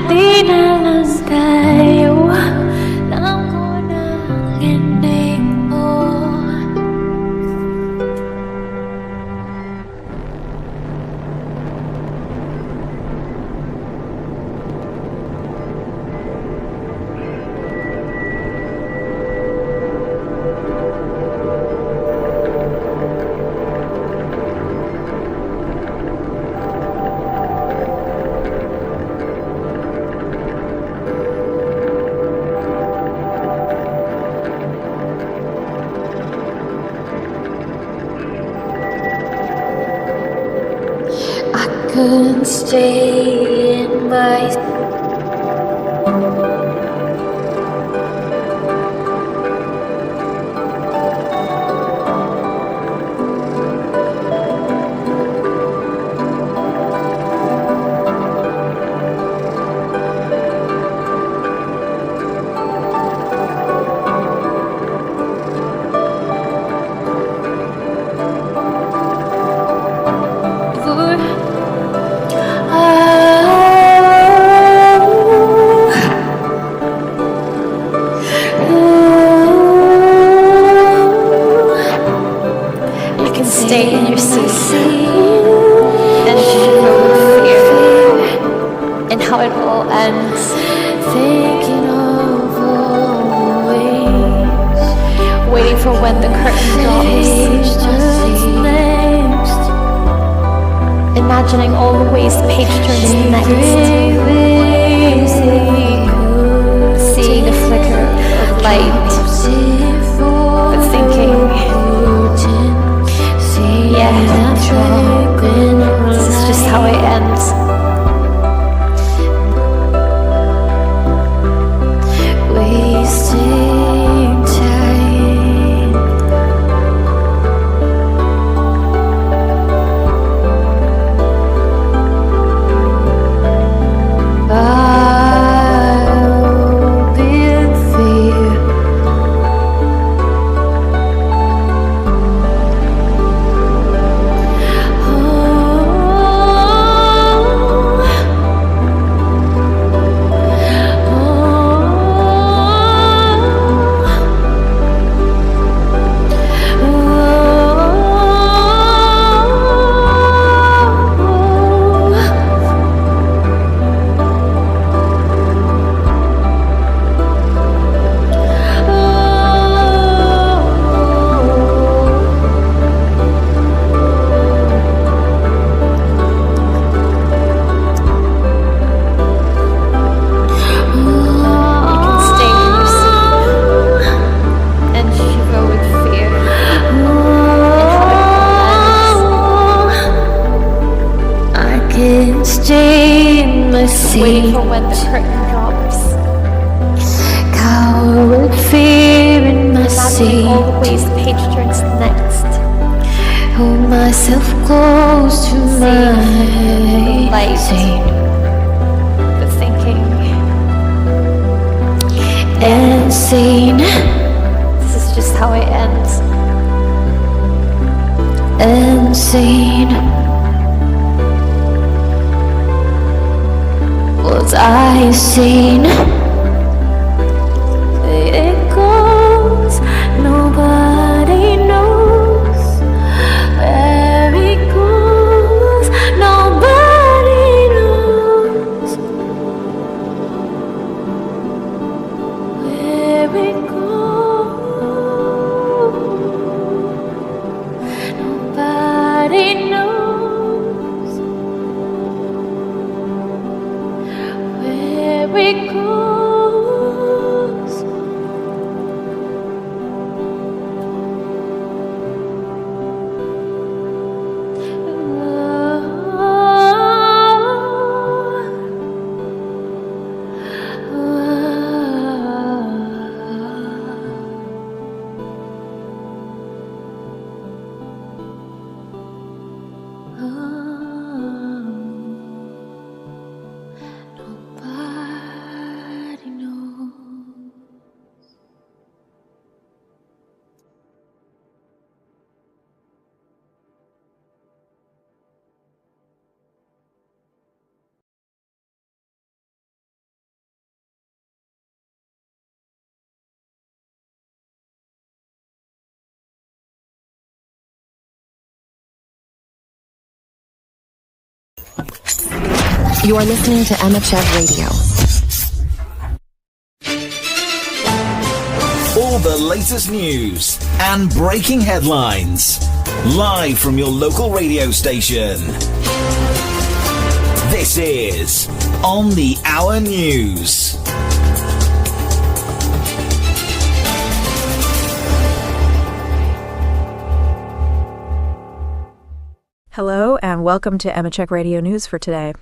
Di na lang tayo Alam ko na ang ending mo Couldn't stay in my stay in your seat and shiver with fear and how it all ends. Thinking of always waiting for when the curtain drops. Imagining all the ways the page turns next. Seeing a flicker of light, but thinking, yeah, this is just how it ends. Wasting time. I'll be in fear. Stay in my seat, waiting for when the curtain drops. Cower with fear in my seat. All the ways the page turns next. Hold myself close to my light, but thinking, insane. This is just how it ends. Insane. Was I seen? It goes, nobody knows where it goes, nobody knows where it goes, nobody knows. It goes. Nobody You are listening to Emmachev Radio. All the latest news and breaking headlines, live from your local radio station. This is On the Hour News. Hello and welcome to Emmachev Radio News for today.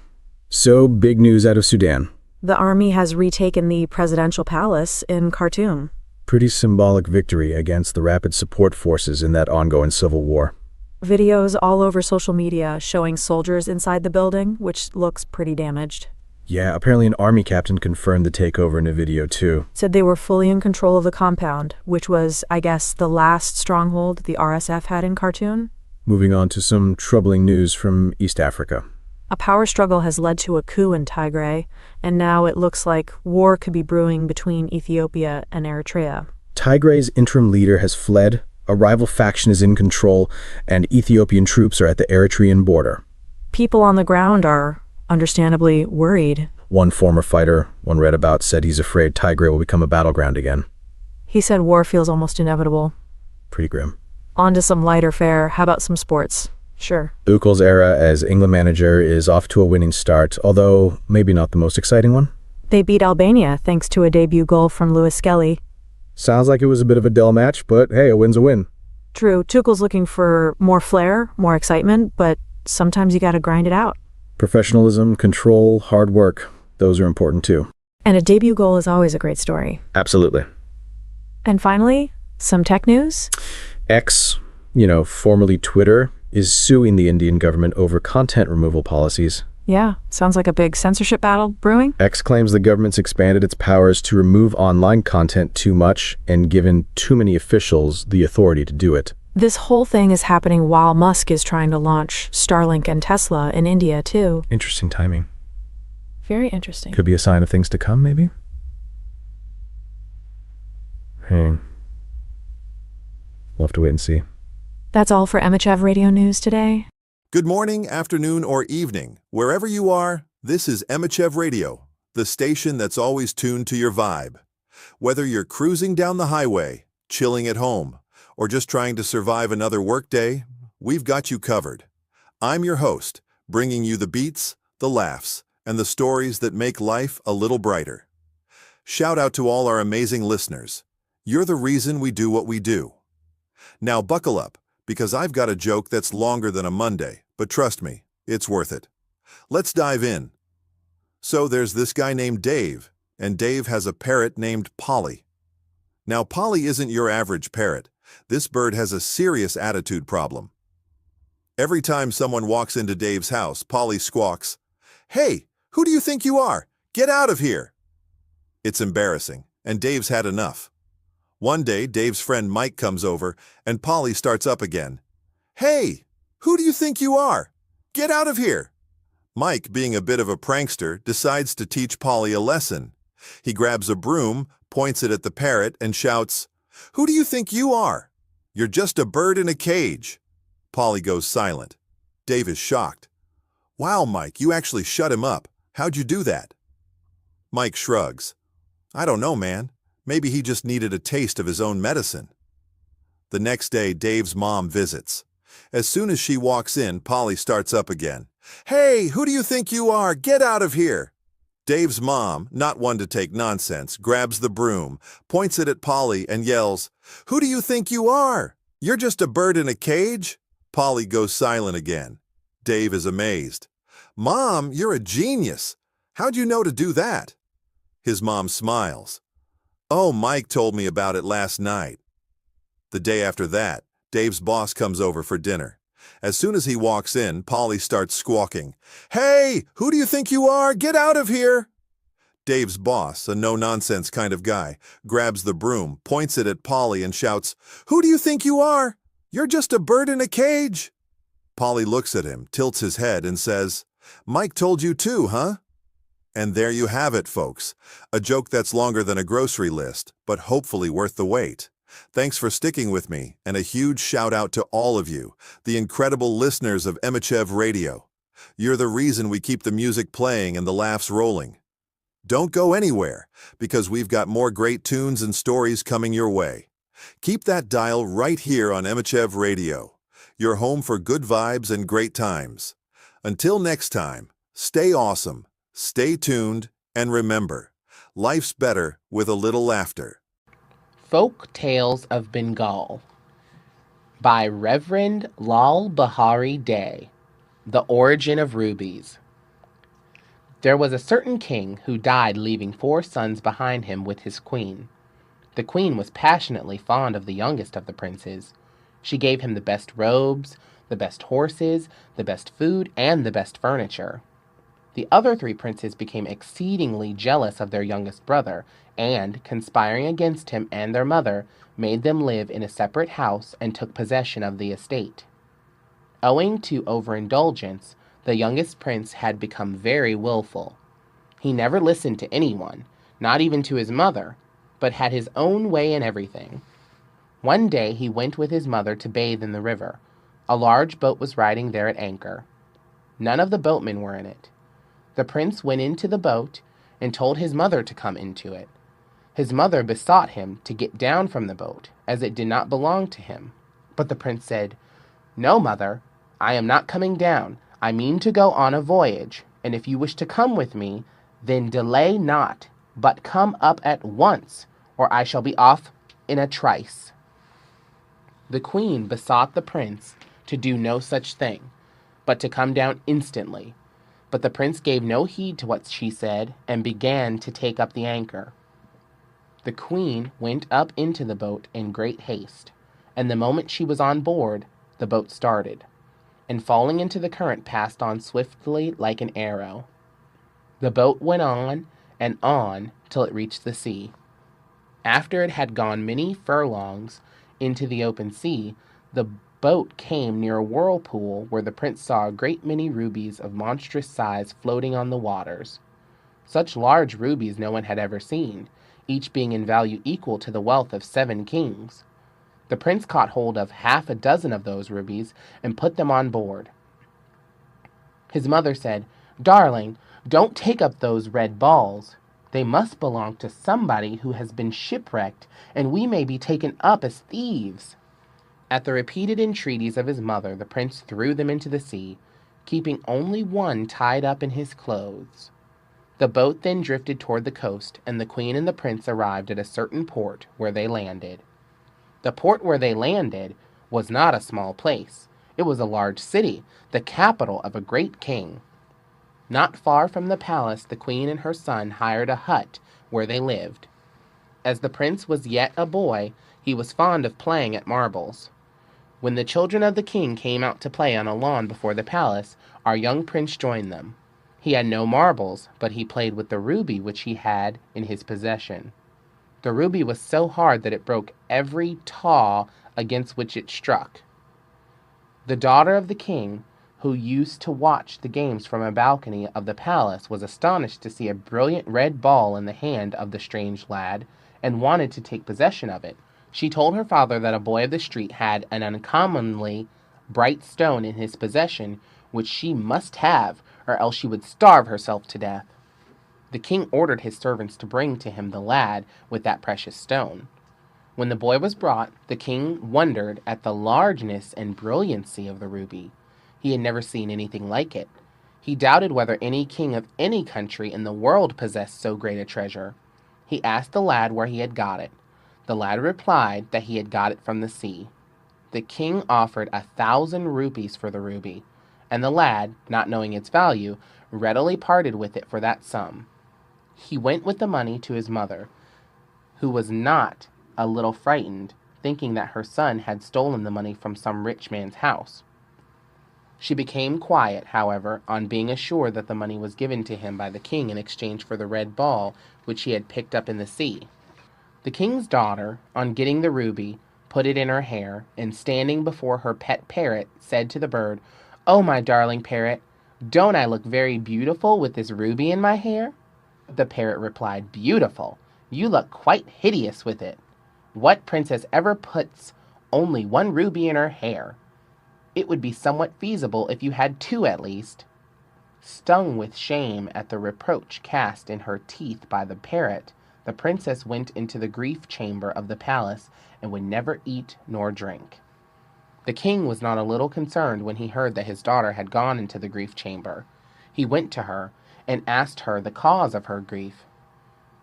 So, big news out of Sudan. The army has retaken the presidential palace in Khartoum. Pretty symbolic victory against the rapid support forces in that ongoing civil war. Videos all over social media showing soldiers inside the building, which looks pretty damaged. Yeah, apparently an army captain confirmed the takeover in a video too. Said they were fully in control of the compound, which was, I guess, the last stronghold the RSF had in Khartoum. Moving on to some troubling news from East Africa. A power struggle has led to a coup in Tigray, and now it looks like war could be brewing between Ethiopia and Eritrea. Tigray's interim leader has fled, a rival faction is in control, and Ethiopian troops are at the Eritrean border. People on the ground are, understandably, worried. One former fighter one read about said he's afraid Tigray will become a battleground again. He said war feels almost inevitable. Pretty grim. On to some lighter fare. How about some sports? Sure. Tuchel's era as England manager is off to a winning start, although maybe not the most exciting one. They beat Albania thanks to a debut goal from Lewis Skelly. Sounds like it was a bit of a dull match, but hey, a win's a win. True, Tuchel's looking for more flair, more excitement, but sometimes you gotta grind it out. Professionalism, control, hard work, those are important too. And a debut goal is always a great story. Absolutely. And finally, some tech news. X, formerly Twitter, is suing the Indian government over content removal policies. Yeah, sounds like a big censorship battle brewing. X claims the government's expanded its powers to remove online content too much and given too many officials the authority to do it. This whole thing is happening while Musk is trying to launch Starlink and Tesla in India, too. Interesting timing. Very interesting. Could be a sign of things to come, maybe? Hey. We'll have to wait and see. That's all for Emmachev Radio News today. Good morning, afternoon, or evening. Wherever you are, this is Emmachev Radio, the station that's always tuned to your vibe. Whether you're cruising down the highway, chilling at home, or just trying to survive another workday, we've got you covered. I'm your host, bringing you the beats, the laughs, and the stories that make life a little brighter. Shout out to all our amazing listeners. You're the reason we do what we do. Now buckle up, because I've got a joke that's longer than a Monday, but trust me, it's worth it. Let's dive in. So there's this guy named Dave, and Dave has a parrot named Polly. Now Polly isn't your average parrot. This bird has a serious attitude problem. Every time someone walks into Dave's house, Polly squawks, "Hey, who do you think you are? Get out of here!" It's embarrassing, and Dave's had enough. One day, Dave's friend Mike comes over, and Polly starts up again. "Hey, who do you think you are? Get out of here!" Mike, being a bit of a prankster, decides to teach Polly a lesson. He grabs a broom, points it at the parrot, and shouts, "Who do you think you are? You're just a bird in a cage." Polly goes silent. Dave is shocked. "Wow, Mike, you actually shut him up. How'd you do that?" Mike shrugs. "I don't know, man. Maybe he just needed a taste of his own medicine." The next day, Dave's mom visits. As soon as she walks in, Polly starts up again. "Hey, who do you think you are? Get out of here!" Dave's mom, not one to take nonsense, grabs the broom, points it at Polly, and yells, "Who do you think you are? You're just a bird in a cage?" Polly goes silent again. Dave is amazed. "Mom, you're a genius. How'd you know to do that?" His mom smiles. "Oh, Mike told me about it last night." The day after that, Dave's boss comes over for dinner. As soon as he walks in, Polly starts squawking, "Hey, who do you think you are? Get out of here!" Dave's boss, a no-nonsense kind of guy, grabs the broom, points it at Polly, and shouts, "Who do you think you are? You're just a bird in a cage." Polly looks at him, tilts his head, and says, "Mike told you too, huh?" And there you have it, folks. A joke that's longer than a grocery list, but hopefully worth the wait. Thanks for sticking with me, and a huge shout out to all of you, the incredible listeners of Emmachev Radio. You're the reason we keep the music playing and the laughs rolling. Don't go anywhere, because we've got more great tunes and stories coming your way. Keep that dial right here on Emmachev Radio, your home for good vibes and great times. Until next time, stay awesome, stay tuned, and remember, life's better with a little laughter. Folk Tales of Bengal by Reverend Lal Bahari Day. The Origin of Rubies. There was a certain king who died leaving 4 sons behind him with his queen. The queen was passionately fond of the youngest of the princes. She gave him the best robes, the best horses, the best food, and the best furniture. The other 3 princes became exceedingly jealous of their youngest brother, and, conspiring against him and their mother, made them live in a separate house and took possession of the estate. Owing to overindulgence, the youngest prince had become very willful. He never listened to anyone, not even to his mother, but had his own way in everything. One day he went with his mother to bathe in the river. A large boat was riding there at anchor. None of the boatmen were in it. The prince went into the boat and told his mother to come into it. His mother besought him to get down from the boat, as it did not belong to him. But the prince said, "No, mother, I am not coming down. I mean to go on a voyage, and if you wish to come with me, then delay not, but come up at once, or I shall be off in a trice." The queen besought the prince to do no such thing, but to come down instantly. But the prince gave no heed to what she said, and began to take up the anchor. The queen went up into the boat in great haste, and the moment she was on board, the boat started, and falling into the current passed on swiftly like an arrow. The boat went on and on till it reached the sea. After it had gone many furlongs into the open sea, the boat came near a whirlpool where the prince saw a great many rubies of monstrous size floating on the waters. Such large rubies no one had ever seen, each being in value equal to the wealth of 7 kings. The prince caught hold of 6 of those rubies and put them on board. His mother said, "Darling, don't take up those red balls. They must belong to somebody who has been shipwrecked, and we may be taken up as thieves." At the repeated entreaties of his mother, the prince threw them into the sea, keeping only one tied up in his clothes. The boat then drifted toward the coast, and the queen and the prince arrived at a certain port where they landed. The port where they landed was not a small place. It was a large city, the capital of a great king. Not far from the palace, the queen and her son hired a hut where they lived. As the prince was yet a boy, he was fond of playing at marbles. When the children of the king came out to play on a lawn before the palace, our young prince joined them. He had no marbles, but he played with the ruby which he had in his possession. The ruby was so hard that it broke every taw against which it struck. The daughter of the king, who used to watch the games from a balcony of the palace, was astonished to see a brilliant red ball in the hand of the strange lad, and wanted to take possession of it. She told her father that a boy of the street had an uncommonly bright stone in his possession, which she must have, or else she would starve herself to death. The king ordered his servants to bring to him the lad with that precious stone. When the boy was brought, the king wondered at the largeness and brilliancy of the ruby. He had never seen anything like it. He doubted whether any king of any country in the world possessed so great a treasure. He asked the lad where he had got it. The lad replied that he had got it from the sea. The king offered 1,000 rupees for the ruby, and the lad, not knowing its value, readily parted with it for that sum. He went with the money to his mother, who was not a little frightened, thinking that her son had stolen the money from some rich man's house. She became quiet, however, on being assured that the money was given to him by the king in exchange for the red ball which he had picked up in the sea. The king's daughter, on getting the ruby, put it in her hair, and standing before her pet parrot, said to the bird, "Oh, my darling parrot, don't I look very beautiful with this ruby in my hair?" The parrot replied, "Beautiful? You look quite hideous with it. What princess ever puts only one ruby in her hair? It would be somewhat feasible if you had 2 at least." Stung with shame at the reproach cast in her teeth by the parrot, the princess went into the grief chamber of the palace and would never eat nor drink. The king was not a little concerned when he heard that his daughter had gone into the grief chamber. He went to her and asked her the cause of her grief.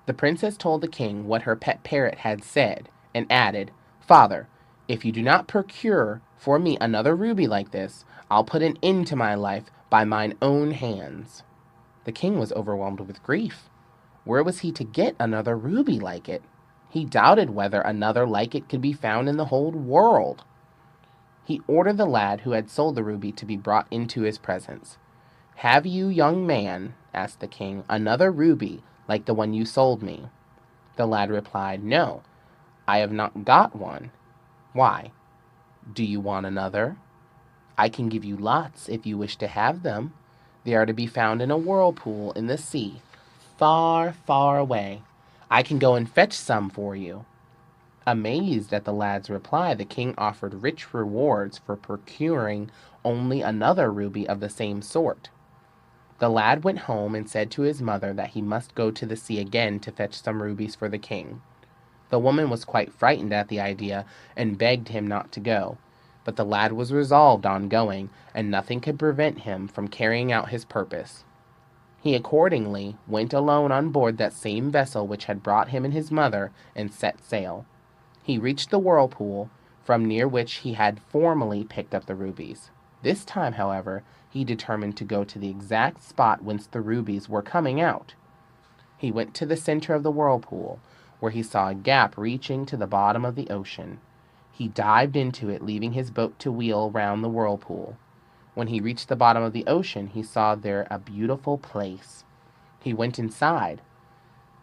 The princess told the king what her pet parrot had said, and added, "Father, if you do not procure for me another ruby like this, I'll put an end to my life by mine own hands." The king was overwhelmed with grief. Where was he to get another ruby like it? He doubted whether another like it could be found in the whole world. He ordered the lad who had sold the ruby to be brought into his presence. "Have you, young man," asked the king, "another ruby like the one you sold me?" The lad replied, "No, I have not got one." "Why? Do you want another?" "I can give you lots if you wish to have them. They are to be found in a whirlpool in the sea, far, far away. I can go and fetch some for you." Amazed at the lad's reply, the king offered rich rewards for procuring only another ruby of the same sort. The lad went home and said to his mother that he must go to the sea again to fetch some rubies for the king. The woman was quite frightened at the idea and begged him not to go, but the lad was resolved on going, and nothing could prevent him from carrying out his purpose. He accordingly went alone on board that same vessel which had brought him and his mother, and set sail. He reached the whirlpool, from near which he had formerly picked up the rubies. This time, however, he determined to go to the exact spot whence the rubies were coming out. He went to the center of the whirlpool, where he saw a gap reaching to the bottom of the ocean. He dived into it, leaving his boat to wheel round the whirlpool. When he reached the bottom of the ocean, he saw there a beautiful place. He went inside.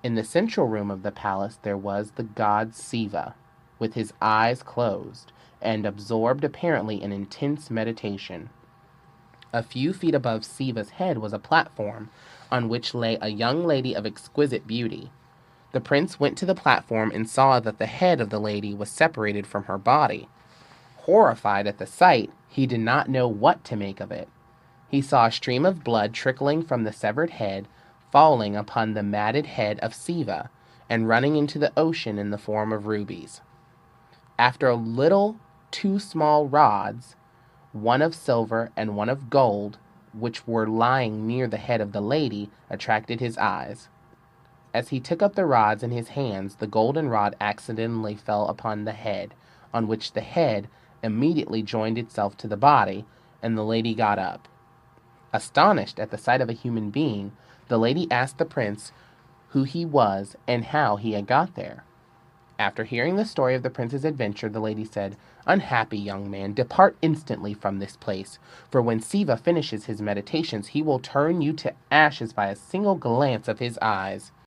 In the central room of the palace there was the god Siva, with his eyes closed, and absorbed apparently in intense meditation. A few feet above Siva's head was a platform, on which lay a young lady of exquisite beauty. The prince went to the platform and saw that the head of the lady was separated from her body. Horrified at the sight, he did not know what to make of it. He saw a stream of blood trickling from the severed head, falling upon the matted head of Siva, and running into the ocean in the form of rubies. After a little, two small rods, one of silver and one of gold, which were lying near the head of the lady, attracted his eyes. As he took up the rods in his hands, the golden rod accidentally fell upon the head, on which the head immediately joined itself to the body, and the lady got up. Astonished at the sight of a human being, the lady asked the prince who he was and how he had got there. After hearing the story of the prince's adventure, the lady said, "Unhappy young man, depart instantly from this place, for when Siva finishes his meditations, he will turn you to ashes by a single glance of his eyes."